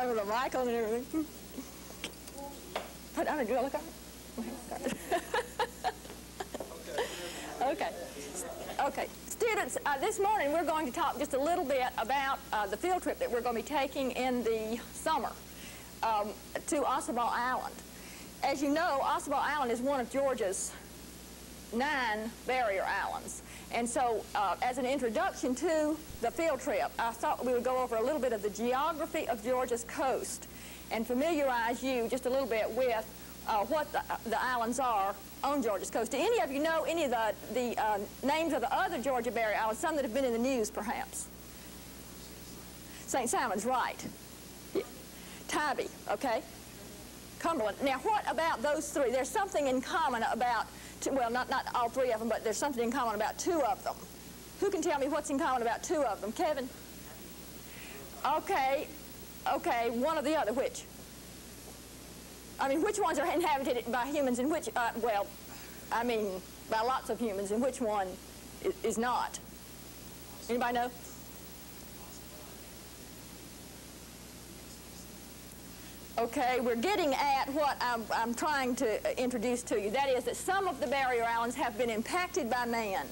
with a mic on and everything. Put on a drill card. Okay. Okay. Students, this morning we're going to talk just a little bit about the field trip that we're going to be taking in the summer to Ossabaw Island. As you know, Ossabaw Island is one of Georgia's 9 barrier islands. And so, as an introduction to the field trip, I thought we would go over a little bit of the geography of Georgia's coast and familiarize you just a little bit with what the islands are on Georgia's coast. Do any of you know any of the names of the other Georgia barrier islands, some that have been in the news, perhaps? St. Simon's, right. Yeah. Tybee, okay. Cumberland. Now, what about those 3? There's something in common about, well, not all 3 of them, but there's something in common about 2 of them. Who can tell me what's in common about 2 of them? Kevin? Okay. Okay, one or the other. Which? I mean, which ones are inhabited by humans and which, well, I mean, by lots of humans, and which one is not? Anybody know? Okay, we're getting at what I'm trying to introduce to you. That is that some of the barrier islands have been impacted by man,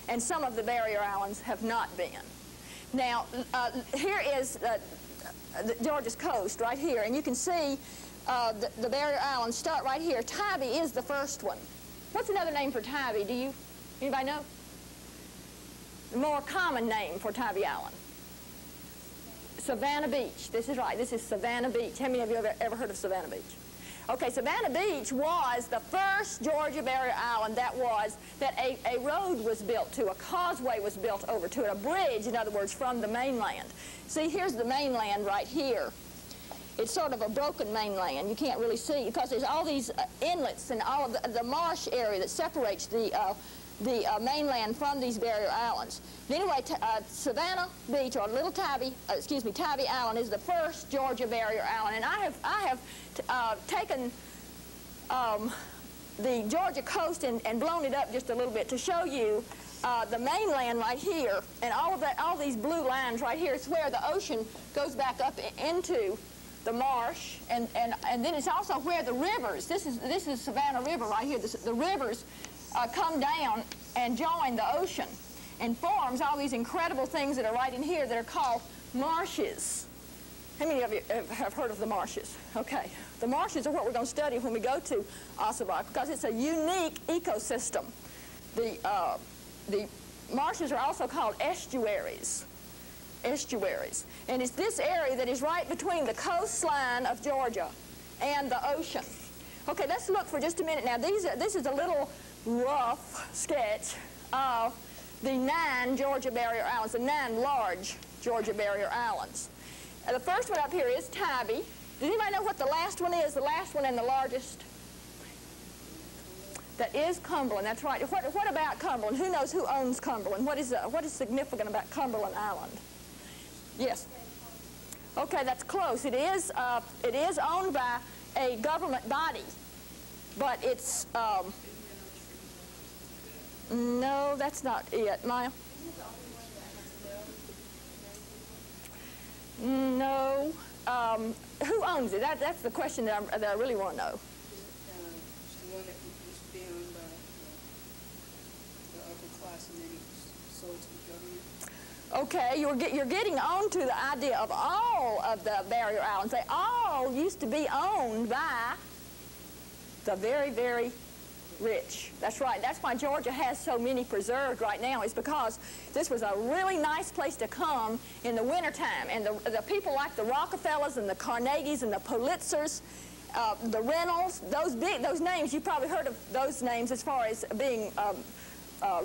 and some of the barrier islands have not been. Now, here is Georgia's coast right here, and you can see the barrier islands start right here. Tybee is the first one. What's another name for Tybee? Do you, anybody know? The more common name for Tybee Island. Savannah Beach. This is right. This is Savannah Beach. How many of you have ever heard of Savannah Beach? Okay, Savannah Beach was the first Georgia barrier island that a road was built to, a causeway was built over to it, a bridge, in other words, from the mainland. See, here's the mainland right here. It's sort of a broken mainland. You can't really see because there's all these inlets and all of the marsh area that separates the mainland from these barrier islands. But anyway, Savannah Beach, or Little Tybee, Tybee Island is the first Georgia barrier island. And I have taken the Georgia coast and blown it up just a little bit to show you the mainland right here, and all these blue lines right here is where the ocean goes back up into the marsh, and then it's also where the rivers. This is Savannah River right here. The rivers come down and join the ocean and forms all these incredible things that are right in here that are called marshes. How many of you have heard of the marshes? Okay. The marshes are what we're going to study when we go to Ossabaw because it's a unique ecosystem. The marshes are also called estuaries. Estuaries. And it's this area that is right between the coastline of Georgia and the ocean. Okay, let's look for just a minute now. This is a little rough sketch of the 9 Georgia barrier islands, the 9 large Georgia barrier islands. The first one up here is Tybee. Does anybody know what the last one is? The last one and the largest? That is Cumberland. That's right. What about Cumberland? Who knows who owns Cumberland? What is significant about Cumberland Island? Yes. Okay, that's close. It is owned by a government body, but it's no, that's not it. Maya? No. Who owns it? That's the question that I really want to know. The one that used to be owned by the upper class and then it was sold to the government. Okay, you're getting on to the idea of all of the barrier islands. They all used to be owned by the very, very rich. That's right. That's why Georgia has so many preserved right now, is because this was a really nice place to come in the wintertime. And the people like the Rockefellers and the Carnegies and the Pulitzers, the Reynolds, those names, you've probably heard of those names as far as being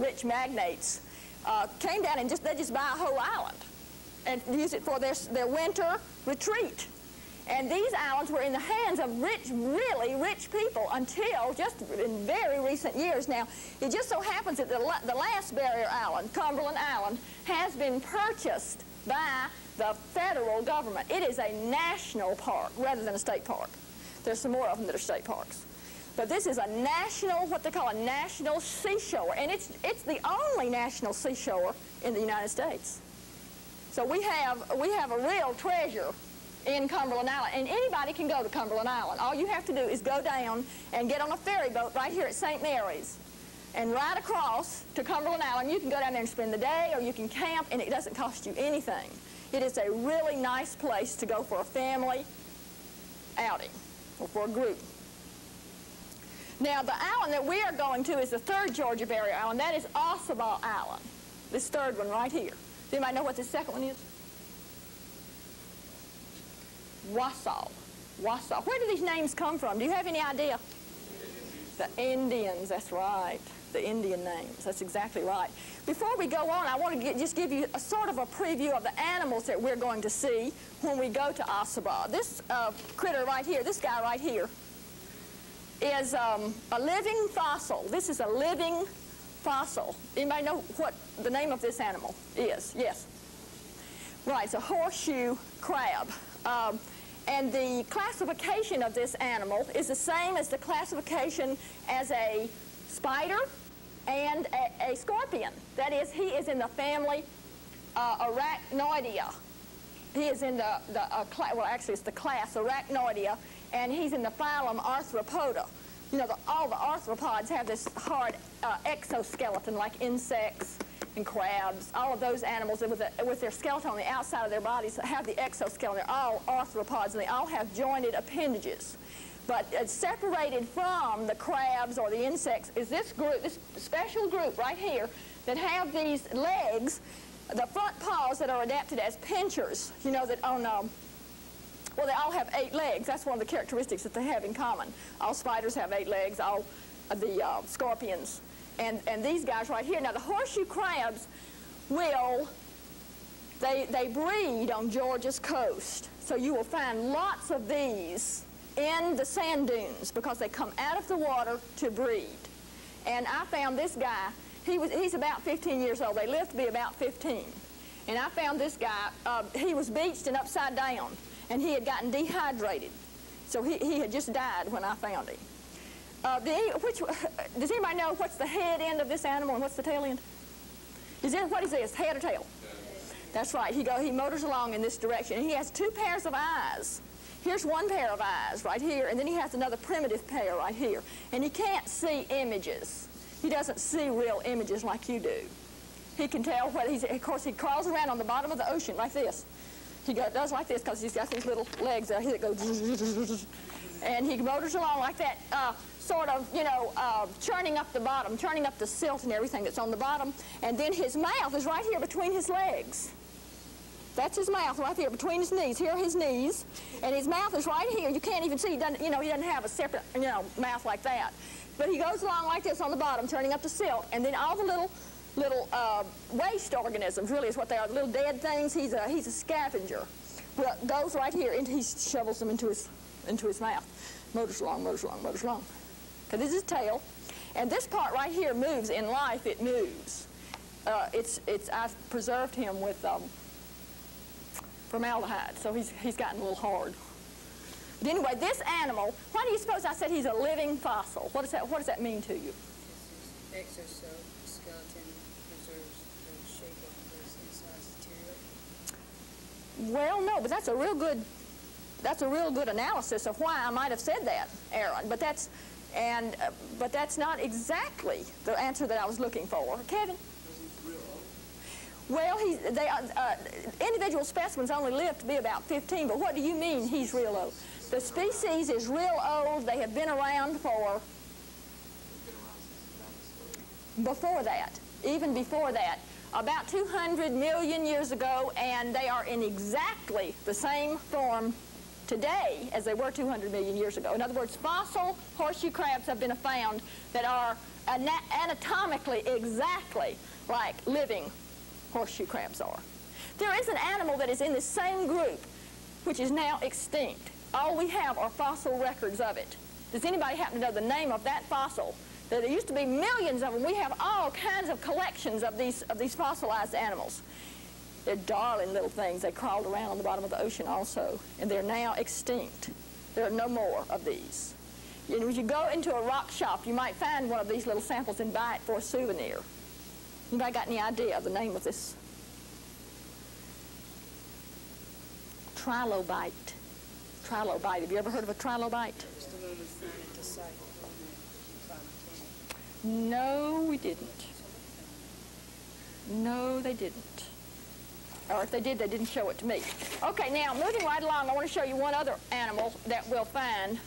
rich magnates, came down and they just buy a whole island and use it for their winter retreat. And these islands were in the hands of rich, really rich people until just in very recent years. Now, it just so happens that the last barrier island, Cumberland Island, has been purchased by the federal government. It is a national park rather than a state park. There's some more of them that are state parks. But this is a national, what they call a national seashore. And it's the only national seashore in the United States. So we have a real treasure in Cumberland Island. And anybody can go to Cumberland Island. All you have to do is go down and get on a ferry boat right here at St. Mary's and ride across to Cumberland Island. You can go down there and spend the day, or you can camp, and it doesn't cost you anything. It is a really nice place to go for a family outing or for a group. Now, the island that we are going to is the third Georgia barrier island. That is Ossabaw Island, this third one right here. Does anybody know what the second one is? Wassaw. Wassaw. Where do these names come from? Do you have any idea? The Indians, that's right. The Indian names, that's exactly right. Before we go on, I want to just give you a sort of a preview of the animals that we're going to see when we go to Ossabaw. This critter right here, this guy right here, is a living fossil. This is a living fossil. Anybody know what the name of this animal is? Yes. Right, it's a horseshoe crab. And the classification of this animal is the same as the classification as a spider and a scorpion. That is, he is in the family Arachnoidea. He is in well, actually it's the class Arachnoidea, and he's in the phylum Arthropoda. You know, all the arthropods have this hard exoskeleton, like insects and crabs. All of those animals with their skeleton on the outside of their bodies have the exoskeleton. They're all arthropods, and they all have jointed appendages. But separated from the crabs or the insects is this group, this special group right here that have these legs, the front paws that are adapted as pinchers. You know that on, well, they all have 8 legs. That's one of the characteristics that they have in common. All spiders have 8 legs, all the scorpions. And these guys right here. Now, the horseshoe crabs they breed on Georgia's coast. So you will find lots of these in the sand dunes because they come out of the water to breed. And I found this guy, he's about 15 years old. They live to be about 15. And I found this guy, he was beached and upside down, and he had gotten dehydrated. So he had just died when I found him. Does anybody know what's the head end of this animal and what's the tail end? What is this, head or tail? That's right. He motors along in this direction. And he has 2 pairs of eyes. Here's one pair of eyes right here, and then he has another primitive pair right here. And he can't see images. He doesn't see real images like you do. He can tell what of course, he crawls around on the bottom of the ocean like this. He does like this because he's got these little legs out here that go, and he motors along like that, sort of, you know, churning up the bottom, churning up the silt and everything that's on the bottom. And then his mouth is right here between his legs. That's his mouth right there between his knees. Here are his knees, and his mouth is right here. You can't even see. He doesn't have a separate, mouth like that. But he goes along like this on the bottom, turning up the silt, and then all the little waste organisms, really is what they are, the little dead things. He's a scavenger. Well, goes right here, and he shovels them into his mouth. Motors along, motors along, motors along. Because this is his tail, and this part right here moves. In life, it moves. I've preserved him with formaldehyde, so he's gotten a little hard. But anyway, this animal, why do you suppose I said he's a living fossil? What does that mean to you? His exoskeleton preserves the shape of his insides deteriorate. Well, no, but that's a real good analysis of why I might have said that, Aaron. But that's not exactly the answer that I was looking for. Kevin? Well, individual specimens only live to be about 15, but what do you mean he's real old? The species is real old. They have been around for, before that, even before that, about 200 million years ago, and they are in exactly the same form today as they were 200 million years ago. In other words, fossil horseshoe crabs have been found that are anatomically exactly like living horseshoe crabs are. There is an animal that is in the same group which is now extinct. All we have are fossil records of it. Does anybody happen to know the name of that fossil? There used to be millions of them. We have all kinds of collections of these fossilized animals. They're darling little things. They crawled around on the bottom of the ocean also, and they're now extinct. There are no more of these. And if you go into a rock shop, you might find one of these little samples and buy it for a souvenir. Anybody got any idea of the name of this? trilobite. Trilobite. Have you ever heard of a trilobite? It's the one we find at the site on the Fulton County. No, we didn't. No, they didn't. Or if they did, they didn't show it to me. Okay, now, moving right along, I want to show you one other animal that we'll find.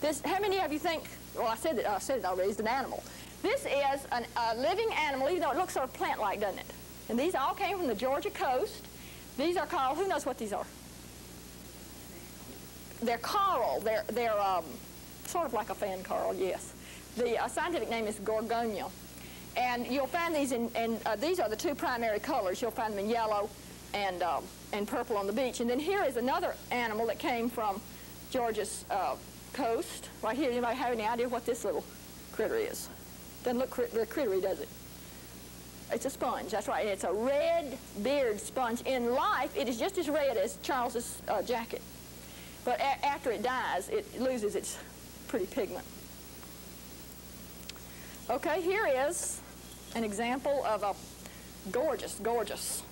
This, how many of you think, well, I said it already, it's an animal. This is a living animal, even though it looks sort of plant-like, doesn't it? And these all came from the Georgia coast. These are called, who knows what these are? They're coral. They're sort of like a fan coral, yes. The scientific name is gorgonia. And you'll find these in these are the two primary colors. You'll find them in yellow and purple on the beach. And then here is another animal that came from Georgia's coast. Right here, anybody have any idea what this little critter is? Doesn't look very crittery, does it? It's a sponge, that's right. And it's a red-beard sponge. In life, it is just as red as Charles's jacket. But after it dies, it loses its pretty pigment. Okay, here is an example of a gorgeous, gorgeous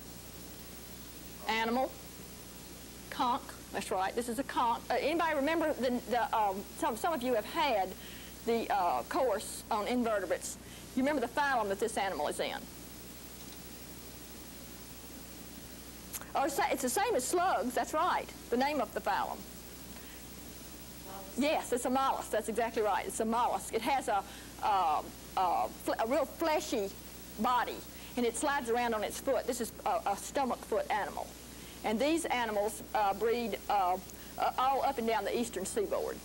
animal. Conch, that's right. This is a conch. Anybody remember some of you have had the course on invertebrates. You remember the phylum that this animal is in. Oh, it's the same as slugs, that's right. The name of the phylum. Yes, it's a mollusk. That's exactly right. It's a mollusk. It has a real fleshy body, and it slides around on its foot. This is a stomach foot animal. And these animals breed all up and down the eastern seaboard.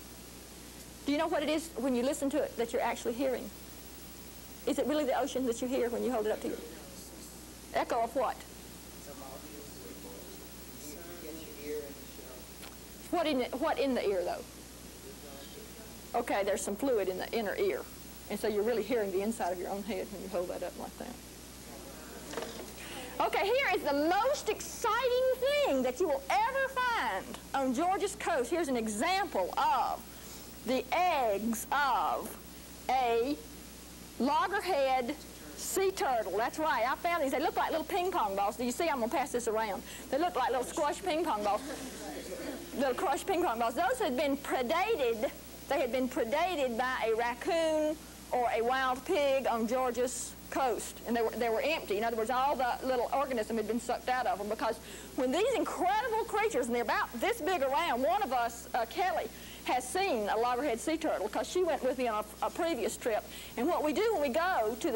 Do you know what it is when you listen to it that you're actually hearing? Is it really the ocean that you hear when you hold it up to you? Echo of what? What in the ear, though? Okay, there's some fluid in the inner ear. And so you're really hearing the inside of your own head when you hold that up like that. Okay, here is the most exciting thing that you will ever find on Georgia's coast. Here's an example of the eggs of a loggerhead sea turtle. That's right. I found these. They look like little ping pong balls. Do you see? I'm going to pass this around. They look like little squash ping pong balls. Little crushed ping pong balls. Those had been predated. They had been predated by a raccoon or a wild pig on Georgia's coast, and they were empty. In other words, all the little organism had been sucked out of them, because when these incredible creatures, and they're about this big around, one of us, Kelly, has seen a loggerhead sea turtle, because she went with me on a previous trip. And what we do when we go to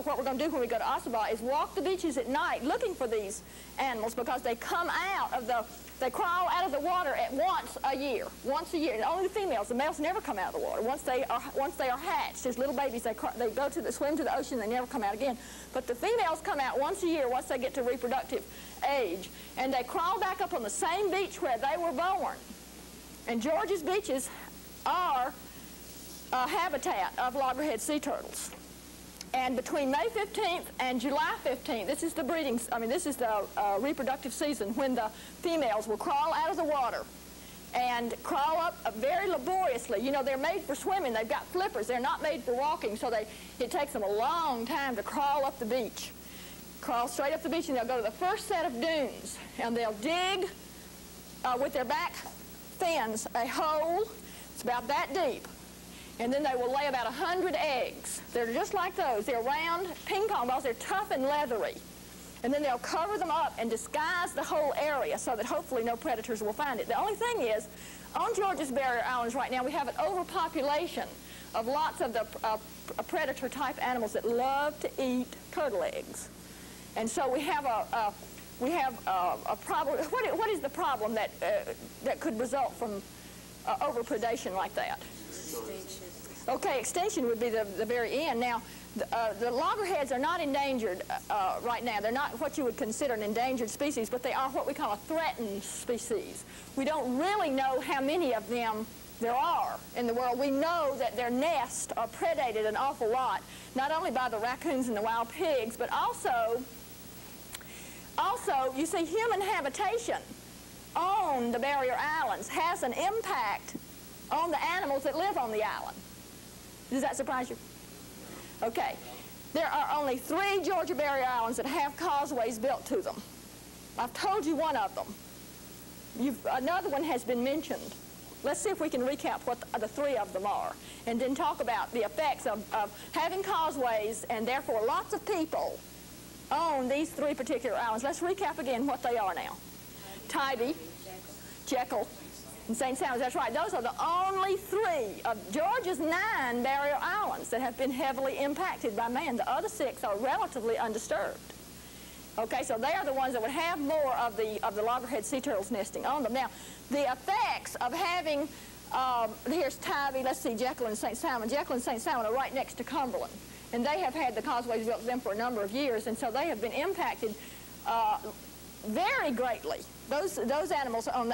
what we're going to do when we go to Ossabaw is walk the beaches at night looking for these animals, because they come out of they crawl out of the water at once a year, and only the females. The males never come out of the water. Once they are hatched as little babies, they go to swim to the ocean. They never come out again. But the females come out once a year once they get to reproductive age, and they crawl back up on the same beach where they were born. And Georgia's beaches are a habitat of loggerhead sea turtles. And between May 15th and July 15th, this is the reproductive season, when the females will crawl out of the water and crawl up very laboriously. You know, they're made for swimming. They've got flippers. They're not made for walking, so it takes them a long time to crawl up the beach. Crawl straight up the beach, and they'll go to the first set of dunes, and they'll dig with their back fins a hole. It's about that deep. And then they will lay about 100 eggs. They're just like those. They're round ping pong balls. They're tough and leathery. And then they'll cover them up and disguise the whole area so that hopefully no predators will find it. The only thing is, on Georgia's barrier islands right now, we have an overpopulation of lots of the predator-type animals that love to eat turtle eggs. And so we have a problem. What is the problem that could result from overpredation like that? Extinction. Okay, extinction would be the very end. Now, the loggerheads are not endangered right now. They're not what you would consider an endangered species, but they are what we call a threatened species. We don't really know how many of them there are in the world. We know that their nests are predated an awful lot, not only by the raccoons and the wild pigs, but also, you see, human habitation on the barrier islands has an impact on the animals that live on the island. Does that surprise you? Okay. There are only 3 Georgia barrier islands that have causeways built to them. I've told you one of them. Another one has been mentioned. Let's see if we can recap what the three of them are, and then talk about the effects of having causeways, and therefore lots of people own these three particular islands. Let's recap again what they are now. Tybee, Jekyll, and St. Simons. That's right. Those are the only three of Georgia's 9 barrier islands that have been heavily impacted by man. The other 6 are relatively undisturbed. Okay, so they are the ones that would have more of the loggerhead sea turtles nesting on them. Now, the effects of having, here's Tybee, let's see, Jekyll and St. Simon. Jekyll and St. Simon are right next to Cumberland, and they have had the causeways built for them for a number of years, and so they have been impacted very greatly. Those animals on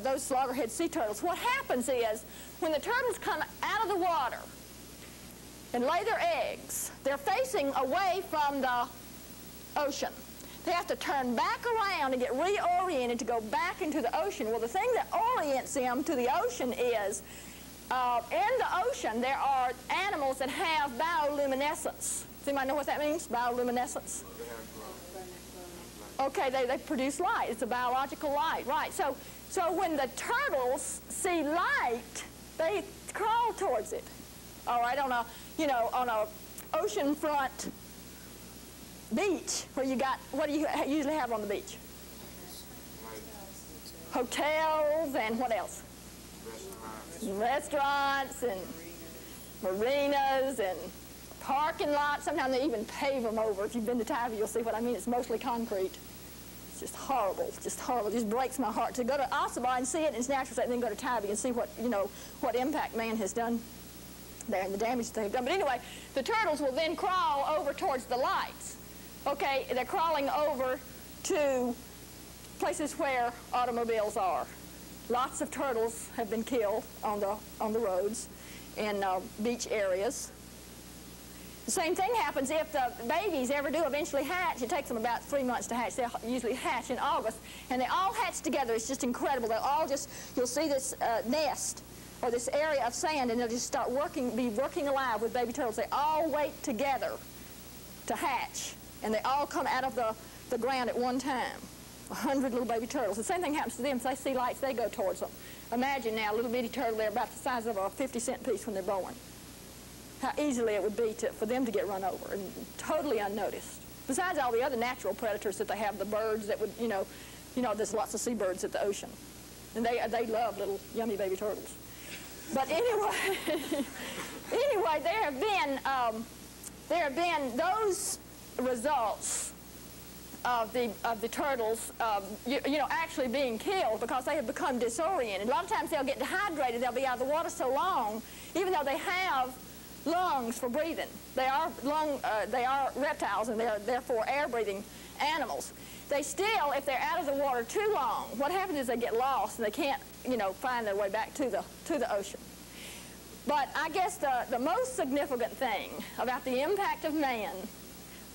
those loggerhead sea turtles, what happens is when the turtles come out of the water and lay their eggs, they're facing away from the ocean. They have to turn back around and get reoriented to go back into the ocean. Well, the thing that orients them to the ocean is, in the ocean, there are animals that have bioluminescence. Does anybody know what that means, bioluminescence? Okay, they produce light. It's a biological light, right? So when the turtles see light, they crawl towards it. All right, on a oceanfront beach where you got, what do you usually have on the beach? Hotels and what else? Restaurants and marinas and parking lots. Sometimes they even pave them over. If you've been to Tybee, you'll see what I mean. It's mostly concrete. It's just horrible, just horrible. It just breaks my heart to go to Osabar and see it in its natural state, and then go to Tybee and see what, what impact man has done there and the damage they've done. But anyway, the turtles will then crawl over towards the lights. Okay, they're crawling over to places where automobiles are. Lots of turtles have been killed on the roads in beach areas. The same thing happens if the babies ever do eventually hatch. It takes them about 3 months to hatch. They'll usually hatch in August, and they all hatch together. It's just incredible. They'll all just, you'll see this nest or this area of sand, and they'll just start be working alive with baby turtles. They all wait together to hatch, and they all come out of the ground at one time. 100 little baby turtles. The same thing happens to them. If they see lights, they go towards them. Imagine now a little bitty turtle. They're about the size of a 50-cent piece when they're born. How easily it would be for them to get run over and totally unnoticed. Besides all the other natural predators that they have, the birds that would, there's lots of seabirds at the ocean. And they love little yummy baby turtles. But anyway, there have been those results of the turtles, actually being killed because they have become disoriented. A lot of times they'll get dehydrated. They'll be out of the water so long, even though they have lungs for breathing. They are reptiles, and they are therefore air-breathing animals. They still, if they're out of the water too long, what happens is they get lost and they can't, find their way back to the ocean. But I guess the most significant thing about the impact of man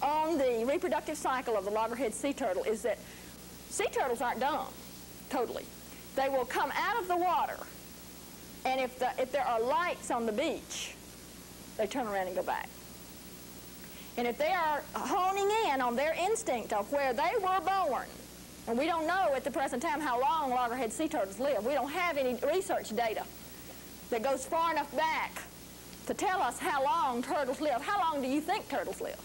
on the reproductive cycle of the loggerhead sea turtle is that sea turtles aren't dumb, totally. They will come out of the water, and if there are lights on the beach, they turn around and go back. And if they are honing in on their instinct of where they were born, and we don't know at the present time how long loggerhead sea turtles live. We don't have any research data that goes far enough back to tell us how long turtles live. How long do you think turtles live?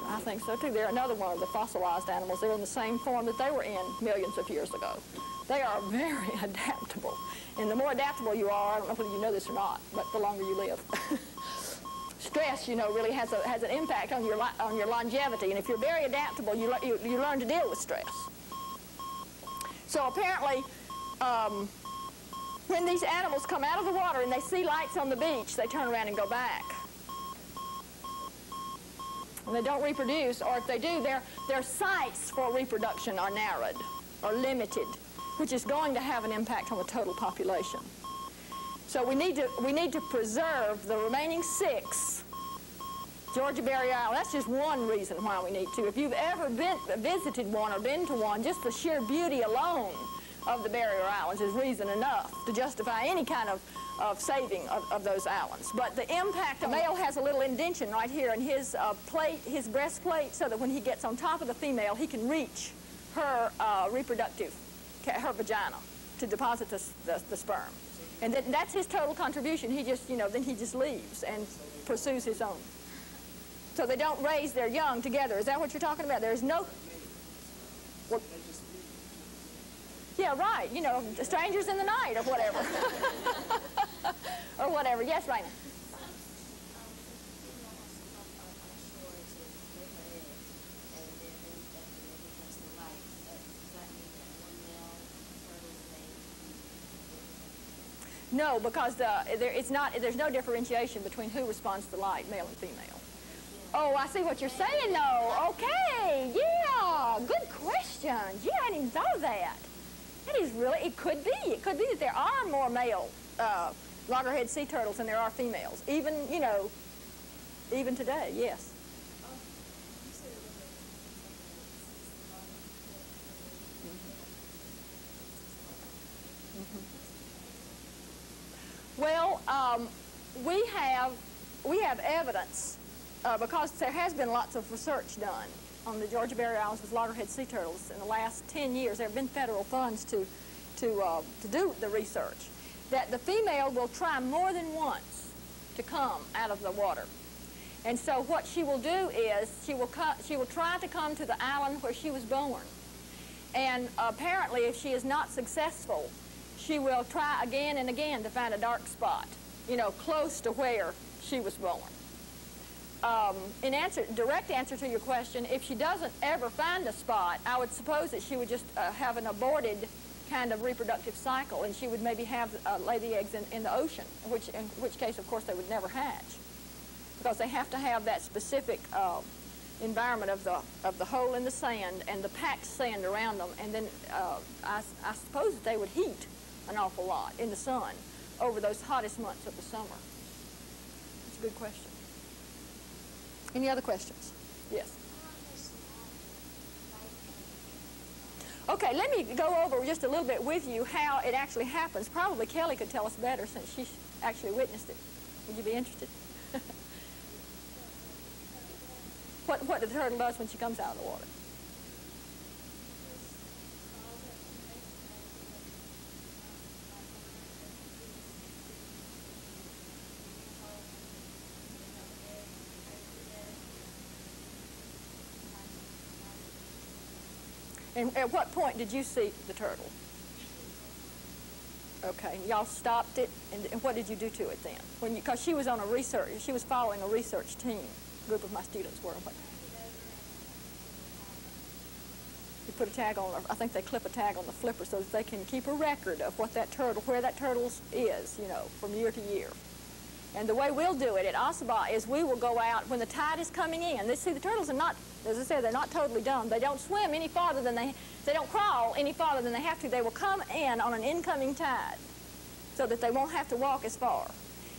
I think so too. They're another one of the fossilized animals. They're in the same form that they were in millions of years ago. They are very adaptable. And the more adaptable you are, I don't know whether you know this or not, but the longer you live. Stress, really has an impact on your longevity. And if you're very adaptable, you learn to deal with stress. So apparently, when these animals come out of the water and they see lights on the beach, they turn around and go back. And they don't reproduce, or if they do, their sites for reproduction are narrowed or limited, which is going to have an impact on the total population. So we need to preserve the remaining 6 Georgia barrier islands. That's just one reason why we need to. If you've ever visited one or been to one, just the sheer beauty alone of the barrier islands is reason enough to justify any kind of saving of those islands. But the impact, the male has a little indention right here in his breastplate, so that when he gets on top of the female, he can reach her reproductive her vagina to deposit the sperm. And that's his total contribution. He just, then he just leaves and pursues his own. So they don't raise their young together. Is that what you're talking about? There's no... Well, yeah, right. Strangers in the night or whatever. Or whatever. Yes, Raina. No, because there's no differentiation between who responds to light, male and female. Oh, I see what you're saying, though. Okay, yeah, good question. Gee, I hadn't even thought of that. That is really, it could be. It could be that there are more male loggerhead sea turtles than there are females. Even, even today, yes. Well, we have evidence because there has been lots of research done on the Georgia Barrier Islands with loggerhead sea turtles in the last 10 years. There have been federal funds to do the research. That the female will try more than once to come out of the water, and so what she will do is she will try to come to the island where she was born, and apparently if she is not successful, she will try again and again to find a dark spot, close to where she was born. Direct answer to your question, if she doesn't ever find a spot, I would suppose that she would just have an aborted kind of reproductive cycle, and she would maybe have lay the eggs in the ocean, in which case, of course, they would never hatch, because they have to have that specific environment of the hole in the sand and the packed sand around them, and then I suppose that they would heat an awful lot in the sun over those hottest months of the summer. That's a good question. Any other questions? Yes. Okay, let me go over just a little bit with you how it actually happens. Probably Kelly could tell us better since she actually witnessed it. Would you be interested? What the turtle does when she comes out of the water? And at what point did you see the turtle? Okay, y'all stopped it, and what did you do to it then? Because she was on she was following a research team. A group of my students were. You put a tag on, I think they clip a tag on the flipper so that they can keep a record of what that turtle, where that turtle is, from year to year. And the way we'll do it at Ossabaw is we will go out when the tide is coming in. See, the turtles are not, as I said, they're not totally dumb. They don't swim any farther than they don't crawl any farther than they have to. They will come in on an incoming tide so that they won't have to walk as far.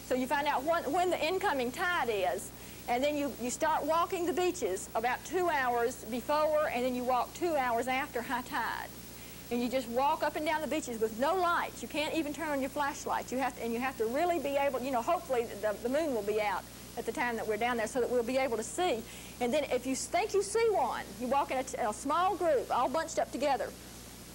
So you find out when the incoming tide is, and then you start walking the beaches about 2 hours before, and then you walk 2 hours after high tide. And you just walk up and down the beaches with no lights. You can't even turn on your flashlights. You have to really be able, hopefully the moon will be out at the time that we're down there so that we'll be able to see. And then if you think you see one, you walk in a small group, all bunched up together,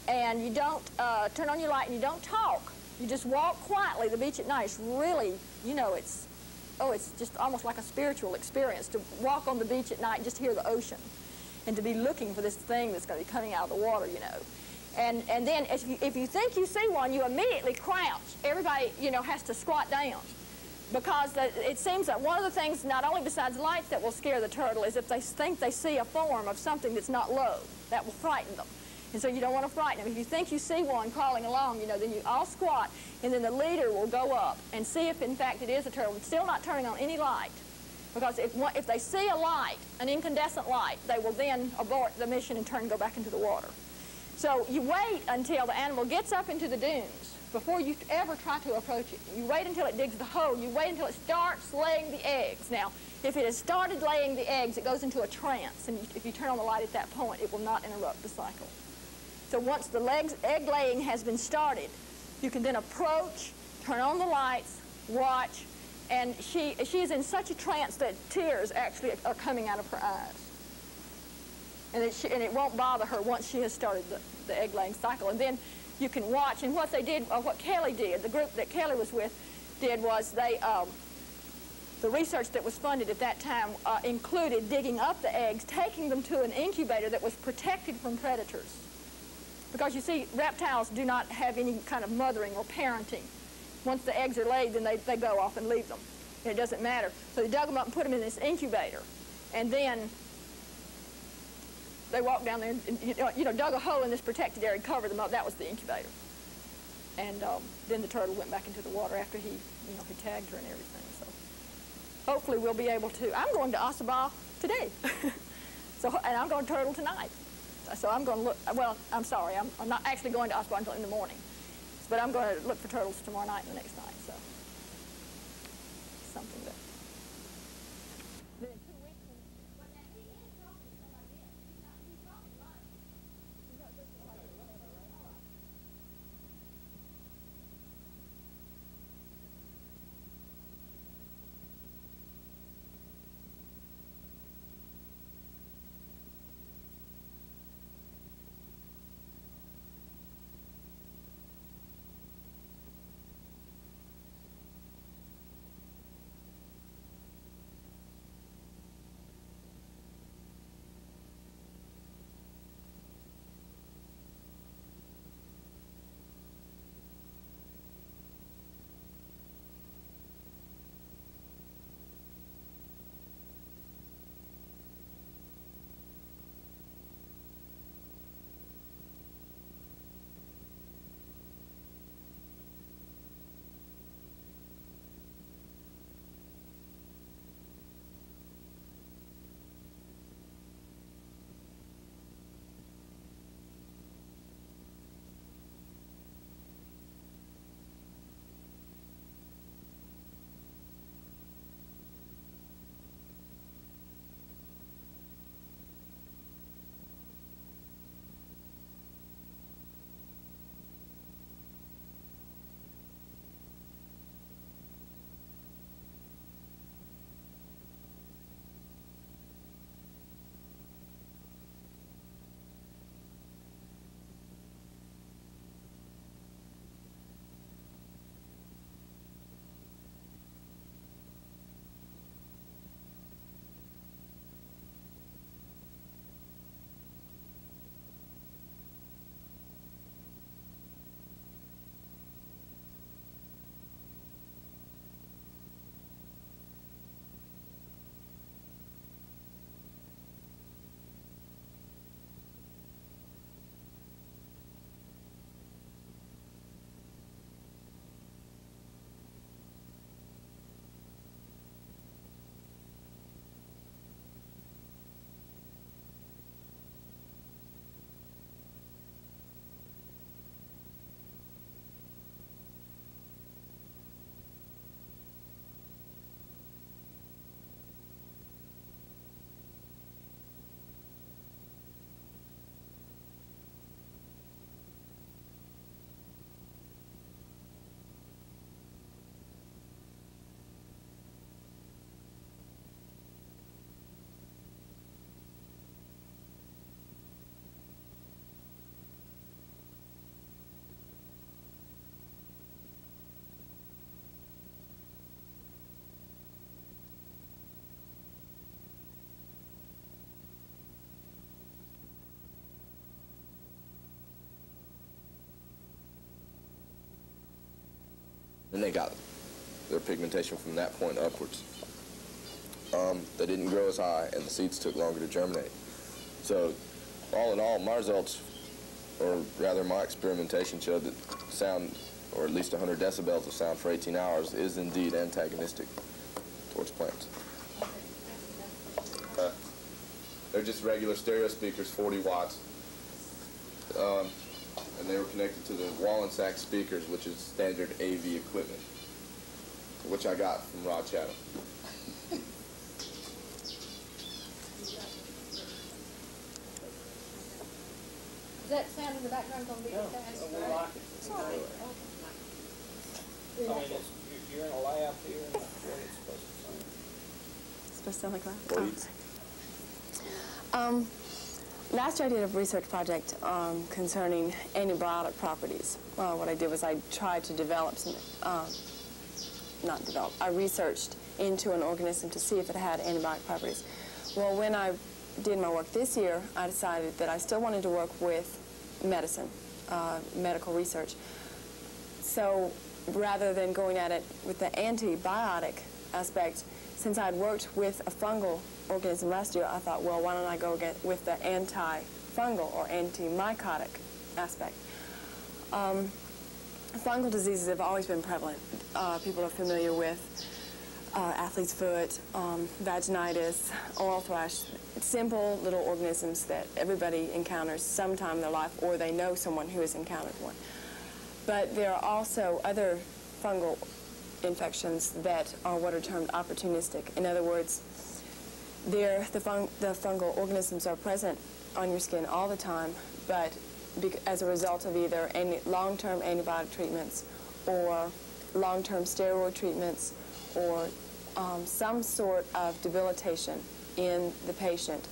and you don't turn on your light and you don't talk. You just walk quietly. The beach at night is really, it's just almost like a spiritual experience to walk on the beach at night and just hear the ocean and to be looking for this thing that's going to be coming out of the water, And then if you think you see one, you immediately crouch. Everybody, has to squat down. Because it seems that one of the things, not only besides lights that will scare the turtle, is if they think they see a form of something that's not low. That will frighten them. And so you don't want to frighten them. If you think you see one crawling along, then you all squat, and then the leader will go up and see if, in fact, it is a turtle, still not turning on any light. Because if they see a light, an incandescent light, they will then abort the mission and go back into the water. So you wait until the animal gets up into the dunes before you ever try to approach it. You wait until it digs the hole. You wait until it starts laying the eggs. Now, if it has started laying the eggs, it goes into a trance. And if you turn on the light at that point, it will not interrupt the cycle. So once the egg laying has been started, you can then approach, turn on the lights, watch, and she is in such a trance that tears actually are coming out of her eyes. And it won't bother her once she has started the egg-laying cycle. And then you can watch. And what they did, what Kelly did, the group that Kelly was with, did was they, the research that was funded at that time included digging up the eggs, taking them to an incubator that was protected from predators. Because you see, reptiles do not have any kind of mothering or parenting. Once the eggs are laid, then they go off and leave them. And it doesn't matter. So they dug them up and put them in this incubator. And then they walked down there and dug a hole in this protected area, covered them up. That was the incubator. And then the turtle went back into the water after he tagged her and everything. So hopefully we'll be able to. I'm going to Ossabaw today. And I'm going to Turtle tonight. So I'm going to look. Well, I'm sorry. I'm not actually going to Ossabaw until in the morning. But I'm going to look for turtles tomorrow night and the next night. So something that. And they got their pigmentation from that point upwards. They didn't grow as high, and the seeds took longer to germinate. So, all in all, my results, or rather my experimentation, showed that sound, or at least 100 decibels of sound for 18 hours, is indeed antagonistic towards plants. They're just regular stereo speakers, 40 watts. And they were connected to the wall and sack speakers, which is standard AV equipment, which I got from Rod Chatham. Is that sound in the background going to be fast? No, we like it. Sorry. I mean, you're in a lab here, and that's what it's supposed to sound. It's supposed to sound like that? Please. Last year I did a research project concerning antibiotic properties. What I did was I tried to develop some, I researched into an organism to see if it had antibiotic properties. Well, when I did my work this year, I decided that I still wanted to work with medicine, medical research. So rather than going at it with the antibiotic aspect, since I'd worked with a fungal organism last year, I thought, well, why don't I go with the anti-fungal or anti-mycotic aspect. Fungal diseases have always been prevalent. People are familiar with athlete's foot, vaginitis, oral thrush, simple little organisms that everybody encounters sometime in their life, or they know someone who has encountered one. But there are also other fungal infections that are what are termed opportunistic. In other words, the fungal organisms are present on your skin all the time, but as a result of either long-term antibiotic treatments or long-term steroid treatments or some sort of debilitation in the patient,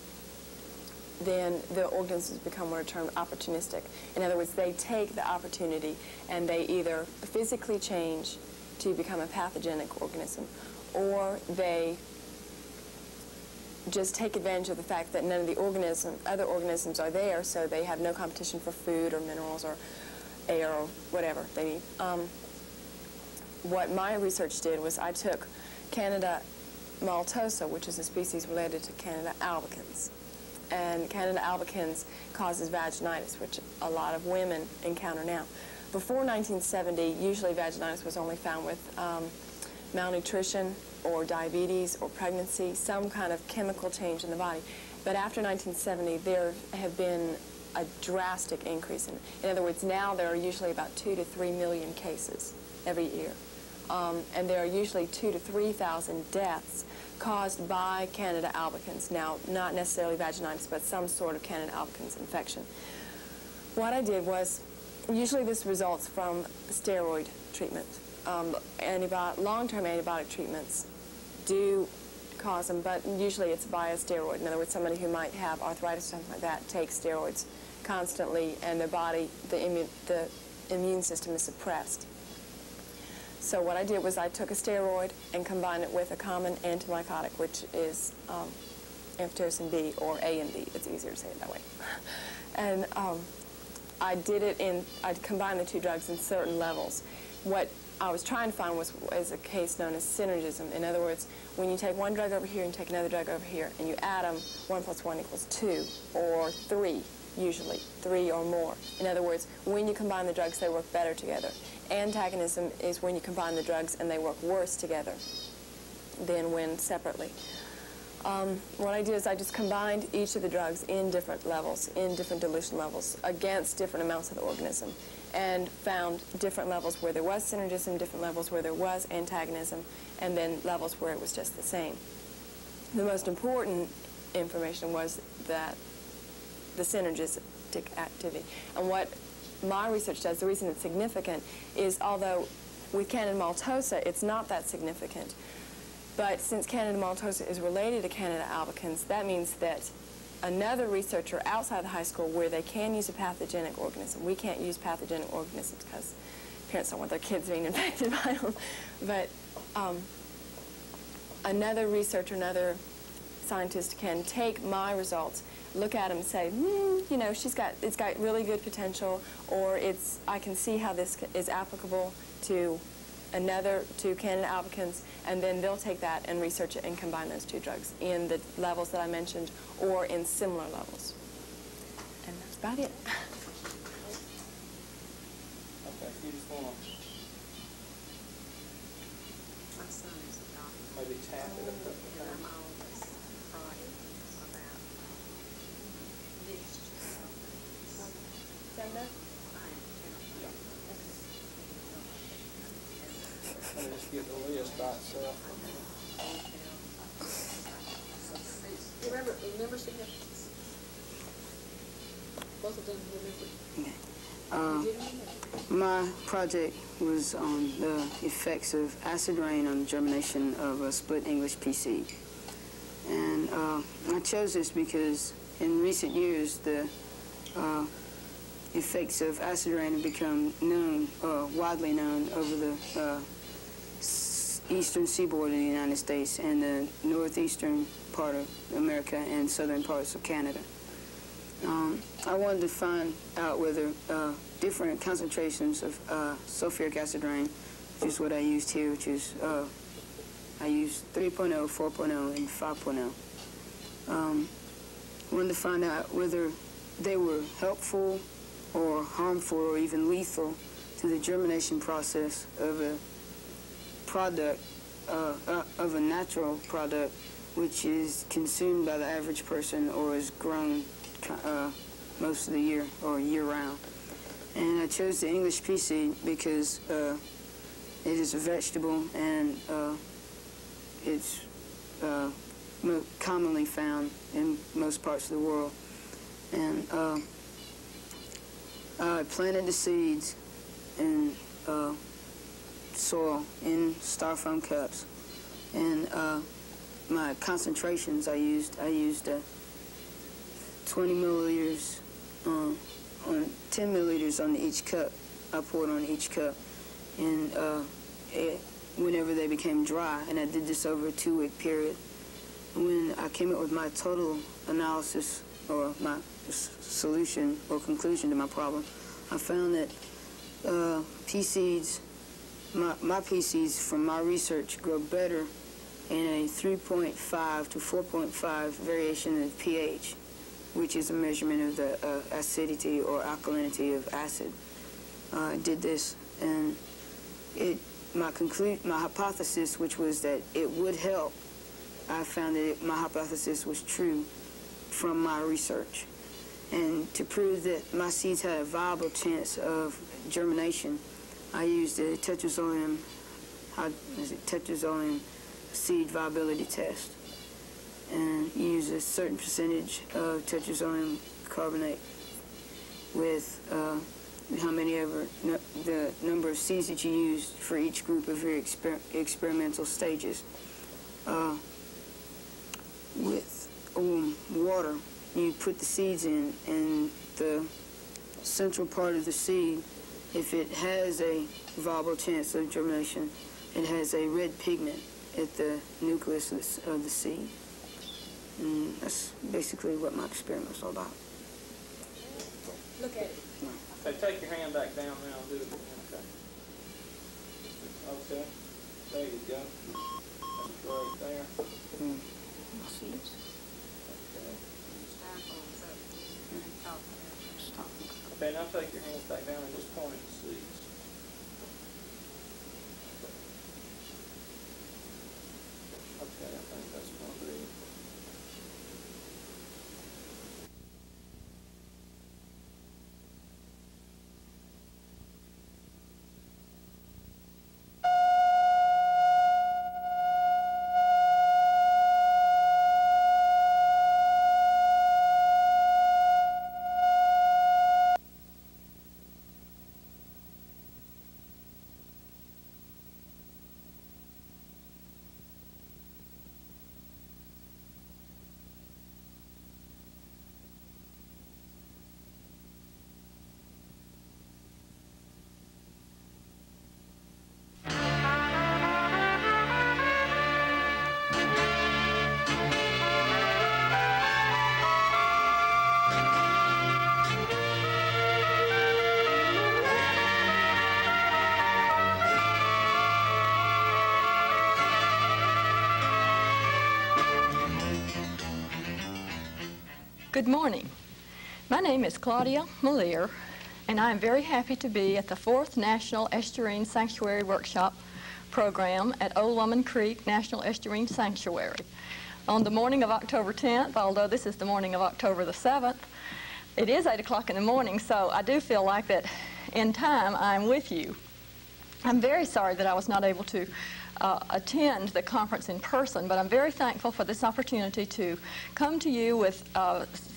then the organisms become what are termed opportunistic. In other words, they take the opportunity and they either physically change to become a pathogenic organism, or they just take advantage of the fact that none of the other organisms are there, so they have no competition for food or minerals or air or whatever they need. What my research did was I took Candida maltosa, which is a species related to Candida albicans. And Candida albicans causes vaginitis, which a lot of women encounter now. Before 1970, usually vaginitis was only found with malnutrition or diabetes or pregnancy, some kind of chemical change in the body. But after 1970, there have been a drastic increase. In other words, now there are usually about 2 to 3 million cases every year. And there are usually 2,000 to 3,000 deaths caused by Candida albicans. Now, not necessarily vaginitis, but some sort of Candida albicans infection. What I did was, usually this results from steroid treatment. Long-term antibiotic treatments do cause them, but usually it's by a steroid. In other words, somebody who might have arthritis or something like that takes steroids constantly, and their body, the immune system is suppressed. So what I did was I took a steroid and combined it with a common antimycotic, which is amphotericin B, or A and B. It's easier to say it that way. And I combined the two drugs in certain levels. What I was trying to find was a case known as synergism. In other words, when you take one drug over here and take another drug over here, and you add them, 1 + 1 = 2, or 3, usually, 3 or more. In other words, when you combine the drugs, they work better together. Antagonism is when you combine the drugs and they work worse together than when separately. What I did is I just combined each of the drugs in different levels, in different dilution levels, against different amounts of the organism, and found different levels where there was synergism, different levels where there was antagonism, and then levels where it was just the same. The most important information was that the synergistic activity. And what my research does, the reason it's significant, is although with Candida maltosa it's not that significant, but since Candida maltosa is related to Candida albicans, that means that another researcher outside the high school where they can use a pathogenic organism, we can't use pathogenic organisms because parents don't want their kids being infected by them, but another researcher, another scientist can take my results, look at them and say, you know, it's got really good potential, or I can see how this is applicable to Candida albicans, and then they'll take that and research it and combine those two drugs in the levels that I mentioned or in similar levels. And that's about it. Okay, you just want to My son is a doctor. maybe tap it up. And I'm always frightened about mixtures of things. I am terrified. Let me just get the list by itself. Remember significance. Both of them remember. My project was on the effects of acid rain on the germination of a split English pea seed. And I chose this because in recent years, the effects of acid rain have become known, widely known, over the eastern seaboard of the United States and the northeastern part of America and southern parts of Canada. I wanted to find out whether different concentrations of sulfuric acid rain, which is what I used here, which is I used 3.0, 4.0, and 5.0. Wanted to find out whether they were helpful or harmful or even lethal to the germination process of a product, of a natural product, which is consumed by the average person or is grown most of the year or year-round. And I chose the English pea seed because it is a vegetable and it's commonly found in most parts of the world. And I planted the seeds in soil in styrofoam cups, and my concentrations I used 20 milliliters on 10 milliliters on each cup. I poured on each cup, and whenever they became dry, and I did this over a 2-week period. When I came up with my total analysis or my solution or conclusion to my problem, I found that pea seeds, my pea seeds from my research grow better in a 3.5 to 4.5 variation of pH, which is a measurement of the acidity or alkalinity of acid. I did this, and my hypothesis, which was that it would help, I found that my hypothesis was true from my research. And to prove that my seeds had a viable chance of germination, I used a tetrazolium seed viability test. And you use a certain percentage of tetrazolium carbonate with the number of seeds that you use for each group of your experimental stages. With water, you put the seeds in, and the central part of the seed, if it has a viable chance of germination, it has a red pigment at the nucleus of the seed. And that's basically what my experiment was all about. Look at it. Okay, take your hand back down now and do it again, okay? Okay, there you go. That's right there. My seeds. Okay. Okay, now take your hands back down and just point at the seeds. Okay, I think that's going to be... Good morning. My name is Claudia, and I am very happy to be at the 4th National Estuarine Sanctuary Workshop program at Old Woman Creek National Estuarine Sanctuary. On the morning of October 10th, although this is the morning of October the 7th, it is 8 o'clock in the morning, so I do feel like that in time I'm with you. I'm very sorry that I was not able to attend the conference in person, but I'm very thankful for this opportunity to come to you with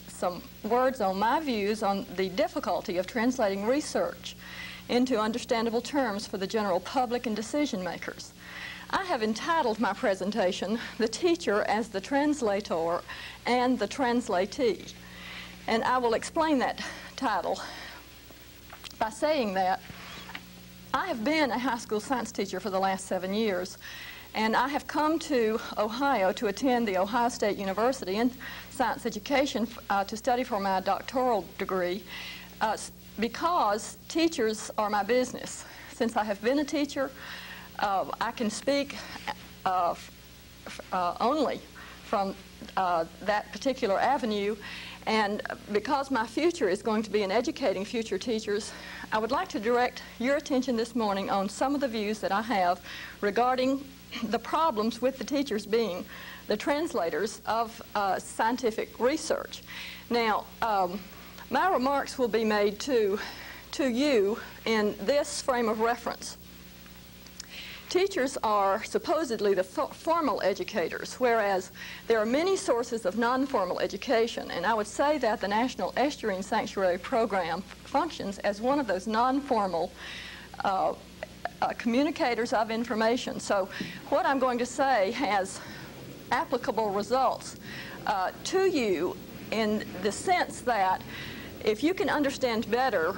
some words on my views on the difficulty of translating research into understandable terms for the general public and decision makers. I have entitled my presentation, "The Teacher as the Translator and the Translatee." And I will explain that title by saying that I have been a high school science teacher for the last 7 years, and I have come to Ohio to attend the Ohio State University in science education to study for my doctoral degree because teachers are my business. Since I have been a teacher, I can speak only from that particular avenue, and because my future is going to be in educating future teachers, I would like to direct your attention this morning on some of the views that I have regarding the problems with the teachers being the translators of scientific research. Now, my remarks will be made to you in this frame of reference. Teachers are supposedly the formal educators, whereas there are many sources of non-formal education, and I would say that the National Estuarine Sanctuary Program functions as one of those non-formal communicators of information. So what I'm going to say has applicable results to you in the sense that if you can understand better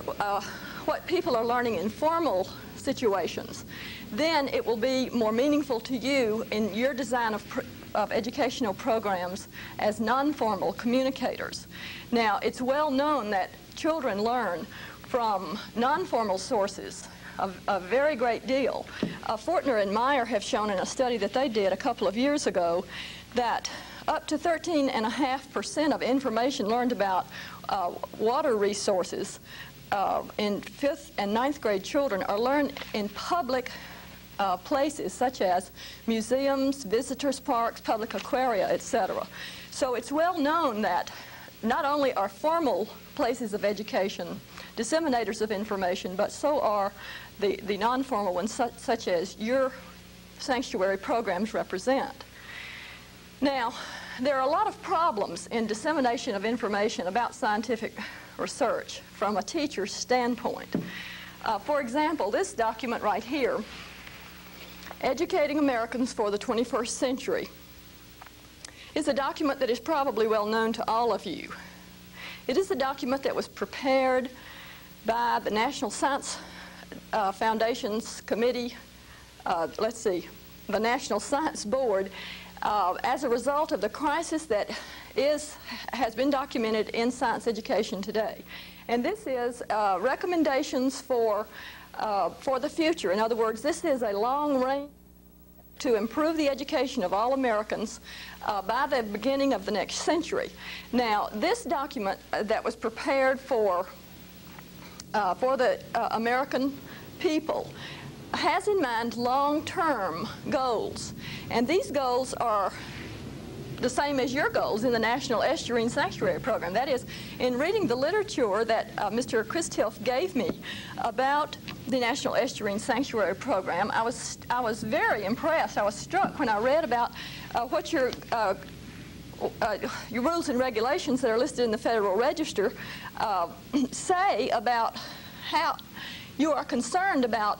what people are learning in formal situations, then it will be more meaningful to you in your design of educational programs as non-formal communicators. Now, it's well known that children learn from non-formal sources a very great deal. Fortner and Meyer have shown in a study that they did a couple of years ago that up to 13.5% of information learned about water resources in 5th and 9th grade children are learned in public places such as museums, visitors parks, public aquaria, etc. So it's well known that not only are formal places of education disseminators of information, but so are the non-formal ones such as your sanctuary programs represent. Now, there are a lot of problems in dissemination of information about scientific research from a teacher's standpoint. For example, this document right here, Educating Americans for the 21st Century, is a document that is probably well known to all of you. It is a document that was prepared by the National Science Foundation's committee, the National Science Board, as a result of the crisis that has been documented in science education today. And this is recommendations for the future. In other words, this is a long range to improve the education of all Americans by the beginning of the next century. Now, this document that was prepared for the American people has in mind long-term goals, and these goals are the same as your goals in the National Estuarine Sanctuary Program. That is, in reading the literature that Mr. Christilf gave me about the National Estuarine Sanctuary Program, I was very impressed. I was struck when I read about what your rules and regulations that are listed in the Federal Register say about how you are concerned about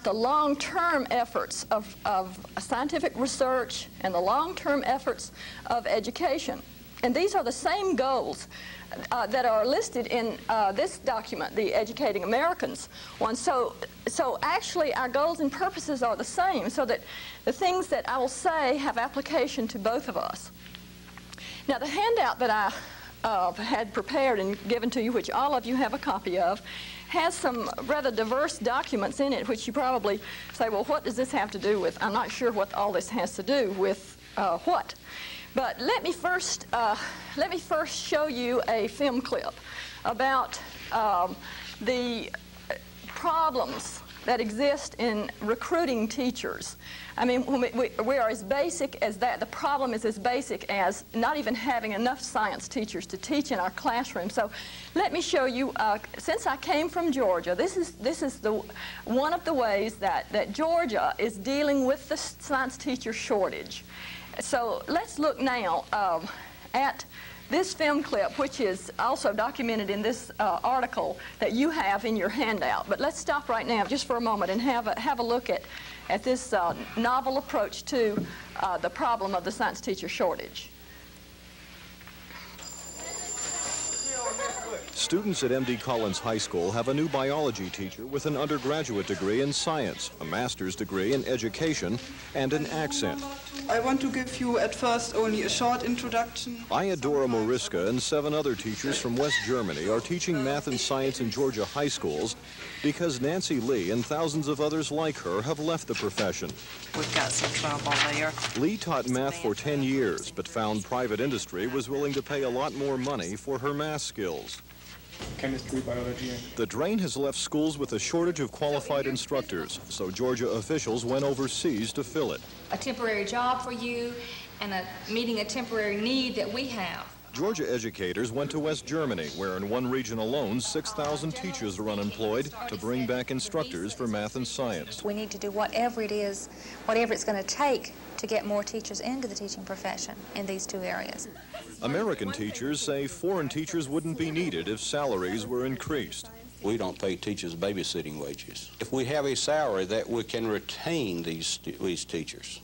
the long-term efforts of scientific research and the long-term efforts of education. And these are the same goals that are listed in this document, the Educating Americans one. So actually our goals and purposes are the same, so that the things that I will say have application to both of us. Now, the handout that I had prepared and given to you, which all of you have a copy of, has some rather diverse documents in it, which you probably say, well, what does this have to do with? I'm not sure what all this has to do with what. But let me first show you a film clip about the problems that exist in recruiting teachers. I mean, we are as basic as that. The problem is as basic as not even having enough science teachers to teach in our classroom. So let me show you, since I came from Georgia, this is one of the ways that Georgia is dealing with the science teacher shortage. So let's look now at this film clip, which is also documented in this article that you have in your handout. But let's stop right now just for a moment and have a look at this novel approach to the problem of the science teacher shortage. Students at M.D. Collins High School have a new biology teacher with an undergraduate degree in science, a master's degree in education, and an accent. I want to give you at first only a short introduction. Ayadora Moriska and 7 other teachers from West Germany are teaching math and science in Georgia high schools because Nancy Lee and thousands of others like her have left the profession. We've got some trouble there. Lee taught math for 10 years, but found private industry was willing to pay a lot more money for her math skills. Chemistry, biology. The drain has left schools with a shortage of qualified instructors, so Georgia officials went overseas to fill it. A temporary job for you and meeting a temporary need that we have. Georgia educators went to West Germany, where in one region alone, 6,000 teachers are unemployed, to bring back instructors for math and science. We need to do whatever it is, whatever it's going to take to get more teachers into the teaching profession in these 2 areas. American teachers say foreign teachers wouldn't be needed if salaries were increased. We don't pay teachers babysitting wages. If we have a salary that we can retain these teachers,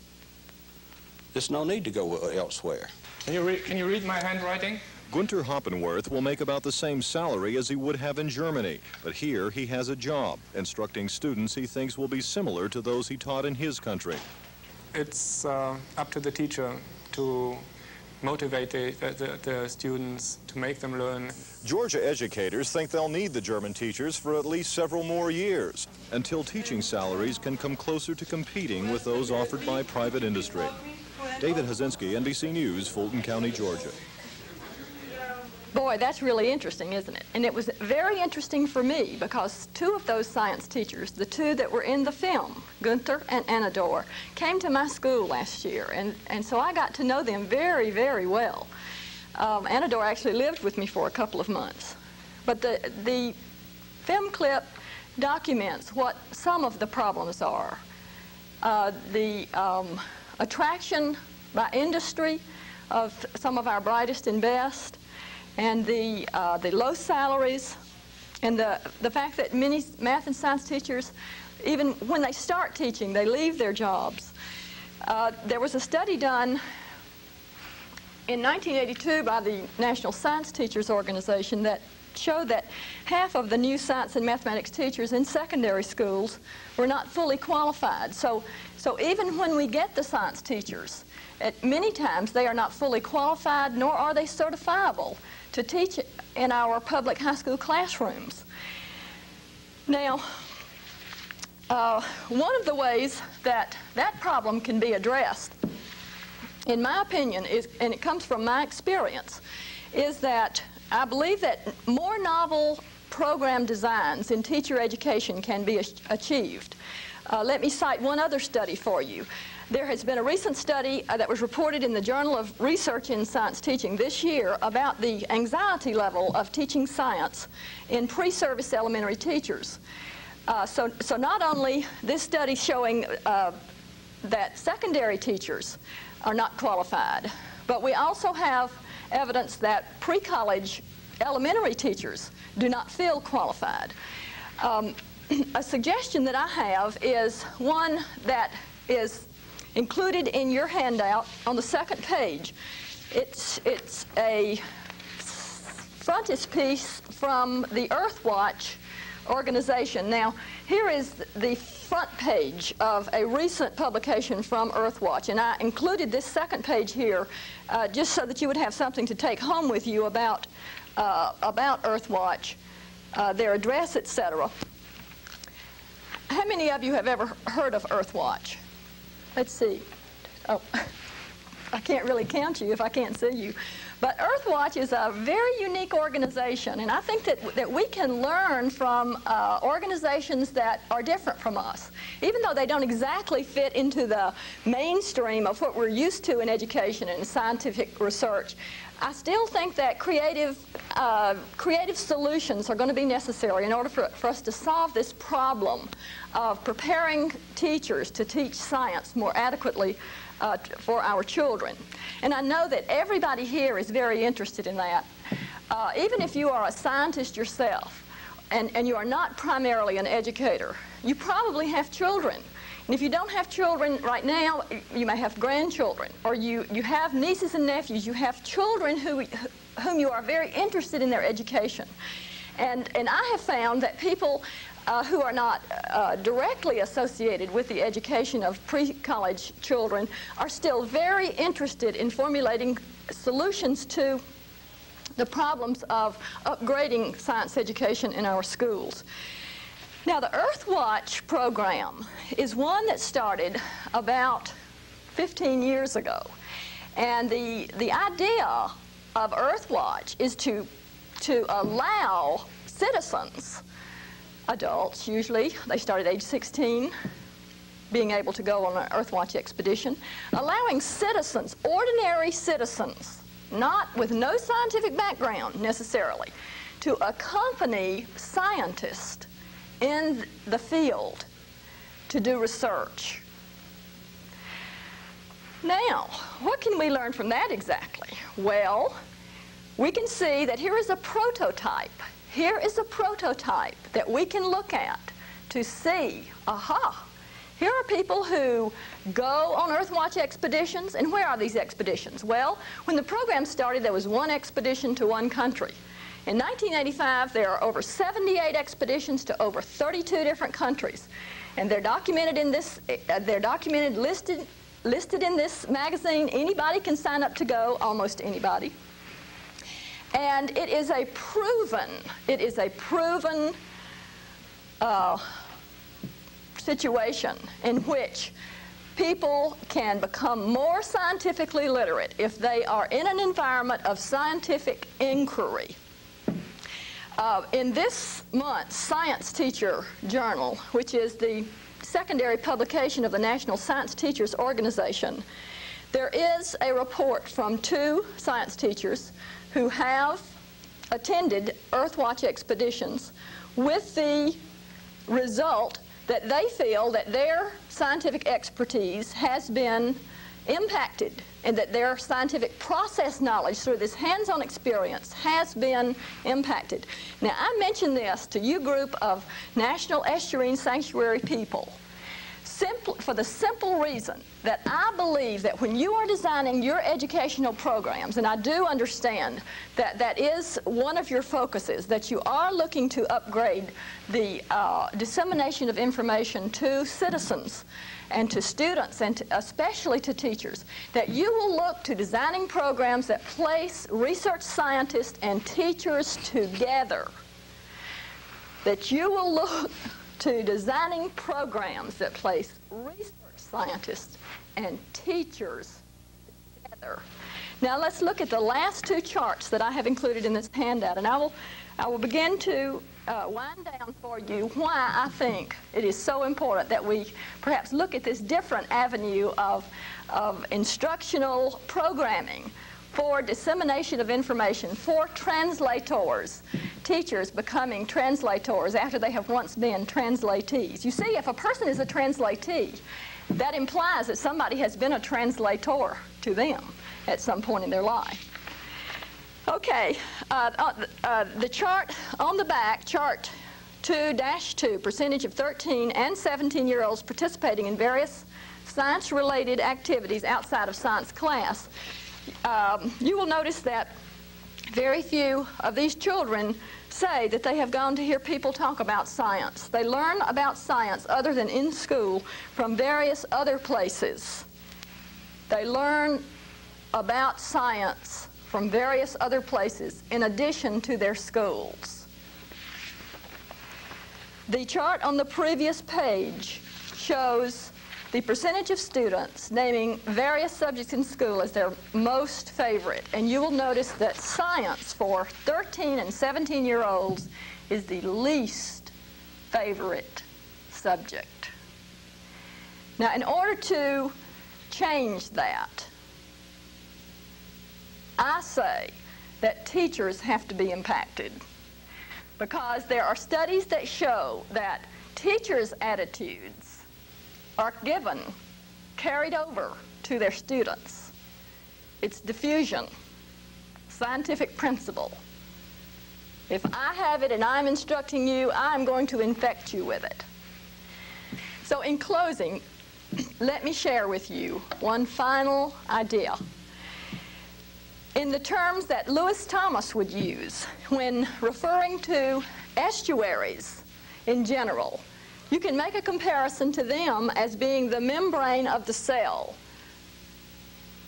there's no need to go elsewhere. Can you read my handwriting? Gunter Hoppenworth will make about the same salary as he would have in Germany, but here he has a job, instructing students he thinks will be similar to those he taught in his country. It's up to the teacher to motivate the students, to make them learn. Georgia educators think they'll need the German teachers for at least several more years, until teaching salaries can come closer to competing with those offered by private industry. David Hazinski, NBC News, Fulton County, Georgia. Boy, that's really interesting, isn't it? And it was very interesting for me because 2 of those science teachers, the 2 that were in the film, Gunther and Anador, came to my school last year, and so I got to know them very, very well. Anador actually lived with me for a couple of months. But the film clip documents what some of the problems are. The attraction by industry of some of our brightest and best, and the low salaries, and the fact that many math and science teachers, even when they start teaching, they leave their jobs. There was a study done in 1982 by the National Science Teachers Organization that showed that half of the new science and mathematics teachers in secondary schools were not fully qualified. So even when we get the science teachers, many times they are not fully qualified, nor are they certifiable to teach in our public high school classrooms. Now, one of the ways that that problem can be addressed, in my opinion, is, and it comes from my experience, is that I believe that more novel program designs in teacher education can be achieved. Let me cite one other study for you. There has been a recent study that was reported in the Journal of Research in Science Teaching this year about the anxiety level of teaching science in pre-service elementary teachers. So not only this study showing that secondary teachers are not qualified, but we also have evidence that pre-college elementary teachers do not feel qualified. A suggestion that I have is one that is included in your handout on the 2nd page. It's a frontispiece from the Earthwatch organization. Now, here is the front page of a recent publication from Earthwatch, and I included this 2nd page here just so that you would have something to take home with you about Earthwatch, their address, etc. How many of you have ever heard of Earthwatch? Let's see. Oh, I can't really count you if I can't see you. But Earthwatch is a very unique organization, and I think that we can learn from organizations that are different from us. Even though they don't exactly fit into the mainstream of what we're used to in education and scientific research, I still think that creative solutions are going to be necessary in order for us to solve this problem of preparing teachers to teach science more adequately for our children. And I know that everybody here is very interested in that. Even if you are a scientist yourself and you are not primarily an educator, you probably have children. And if you don't have children right now, you may have grandchildren, or you have nieces and nephews, you have children whom you are very interested in their education. And I have found that people who are not directly associated with the education of pre-college children are still very interested in formulating solutions to the problems of upgrading science education in our schools. Now, the Earthwatch program is one that started about 15 years ago. And the idea of Earthwatch is to allow citizens, adults usually, they start at age 16, being able to go on an Earthwatch expedition, allowing citizens, ordinary citizens, not with no scientific background necessarily, to accompany scientists in the field to do research. Now, what can we learn from that exactly? Well, we can see that here is a prototype. Here is a prototype that we can look at to see, aha, here are people who go on Earthwatch expeditions. And where are these expeditions? Well, when the program started, there was one expedition to one country. In 1985, there are over 78 expeditions to over 32 different countries. And they're documented in this, listed in this magazine. Anybody can sign up to go, almost anybody. And it is a proven situation in which people can become more scientifically literate if they are in an environment of scientific inquiry. In this month's Science Teacher Journal, which is the secondary publication of the National Science Teachers Organization, there is a report from 2 science teachers who have attended Earthwatch expeditions with the result that they feel that their scientific expertise has been impacted and that their scientific process knowledge through this hands-on experience has been impacted. Now, I mention this to you group of National Estuarine Sanctuary people for the simple reason that I believe that when you are designing your educational programs, and I do understand that that is one of your focuses, that you are looking to upgrade the dissemination of information to citizens and to students and especially to teachers, that you will look to designing programs that place research scientists and teachers together, that you will look to designing programs that place research scientists and teachers together. Now let's look at the last 2 charts that I have included in this handout, and I will begin to wind down for you why I think it is so important that we perhaps look at this different avenue of instructional programming for dissemination of information, for translators, teachers becoming translators after they have once been translatees. You see, if a person is a translatee, that implies that somebody has been a translator to them at some point in their life. Okay, the chart on the back, chart 2-2, percentage of 13 and 17-year-olds participating in various science-related activities outside of science class. You will notice that very few of these children say that they have gone to hear people talk about science. They learn about science other than in school from various other places. They learn about science from various other places in addition to their schools. The chart on the previous page shows the percentage of students naming various subjects in school as their most favorite. And you will notice that science for 13 and 17-year-olds is the least favorite subject. Now, in order to change that, I say that teachers have to be impacted, because there are studies that show that teachers' attitudes are carried over to their students. It's diffusion, scientific principle. If I have it and I'm instructing you, I'm going to infect you with it. So in closing, let me share with you one final idea. in the terms that Lewis Thomas would use when referring to estuaries in general. You can make a comparison to them as being the membrane of the cell.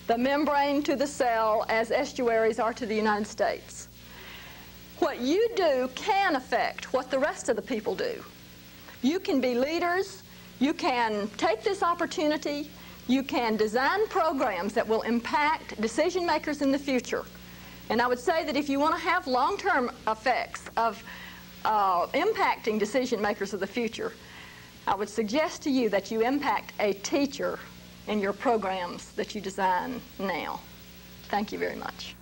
The membrane to the cell as estuaries are to the United States. What you do can affect what the rest of the people do. You can be leaders. You can take this opportunity. You can design programs that will impact decision makers in the future. And I would say that if you want to have long-term effects of impacting decision makers of the future, I would suggest to you that you impact a teacher in your programs that you design now. Thank you very much.